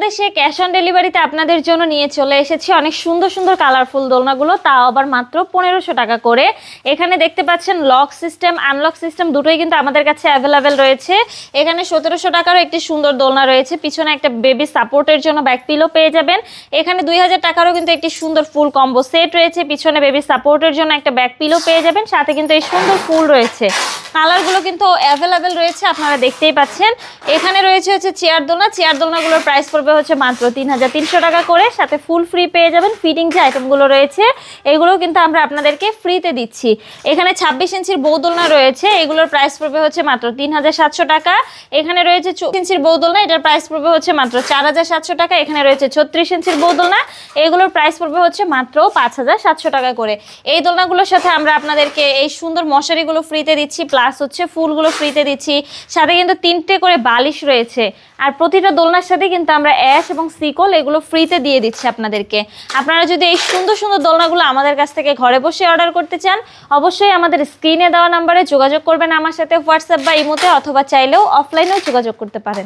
বাংলাদেশে cash on ডেলিভারিতে আপনাদের জন্য নিয়ে চলে এসেছি অনেক সুন্দর সুন্দর কালারফুল দোলনাগুলো, তাও আবার মাত্র 1500 টাকা করে। এখানে দেখতে পাচ্ছেন লক সিস্টেম আনলক সিস্টেম দুটোই কিন্তু আমাদের কাছে অ্যাভেলেবেল রয়েছে। এখানে 1700 টাকারও একটি সুন্দর দোলনা রয়েছে, পিছনে একটা বেবি সাপোর্টের জন্য ব্যাক পিলো পেয়ে যাবেন। এখানে 2000 টাকারও কিন্তু একটি সুন্দর ফুল কম্বো সেট রয়েছে, পিছনে বেবি সাপোর্টের জন্য একটা ব্যাক পিলো পেয়ে যাবেন, সাথে কিন্তু এই সুন্দর ফুল রয়েছে। কালারগুলো কিন্তু অ্যাভেলেবেল রয়েছে, আপনারা দেখতেই পাচ্ছেন। এখানে রয়েছে হচ্ছে চেয়ার দোলনা, চেয়ার দোলনাগুলোর প্রাইস পড়বে হচ্ছে মাত্র 3300 টাকা করে, সাথে ফুল ফ্রি পেয়ে যাবেন। ফিটিং যে আইটেমগুলো রয়েছে এগুলোও কিন্তু আমরা আপনাদেরকে ফ্রিতে দিচ্ছি। এখানে 26 ইঞ্চির বউ দোলনা রয়েছে, এগুলোর প্রাইস পড়বে হচ্ছে মাত্র 3700 টাকা। এখানে রয়েছে 24 ইঞ্চির বউ দোলনা, এটার প্রাইস পড়বে হচ্ছে মাত্র 4700 টাকা। এখানে রয়েছে 36 ইঞ্চির বউ দোলনা, এগুলোর প্রাইস পড়বে হচ্ছে মাত্র 5700 টাকা করে। এই দোলনাগুলোর সাথে আমরা আপনাদেরকে এই সুন্দর মশারিগুলো ফ্রিতে দিচ্ছি, প্লাস হচ্ছে ফুলগুলো ফ্রিতে দিচ্ছি, সাথে কিন্তু 3টে করে বালিশ রয়েছে। আর প্রতিটা দোলনার সাথে কিন্তু আমরা অ্যাশ এবং সিকল এগুলো ফ্রিতে দিয়ে দিচ্ছি আপনাদেরকে। আপনারা যদি এই সুন্দর সুন্দর দোলনাগুলো আমাদের কাছ থেকে ঘরে বসে অর্ডার করতে চান, অবশ্যই আমাদের স্ক্রিনে দেওয়া নাম্বারে যোগাযোগ করবেন আমার সাথে, হোয়াটসঅ্যাপ বা ইমোতে, অথবা চাইলেও অফলাইনেও যোগাযোগ করতে পারেন।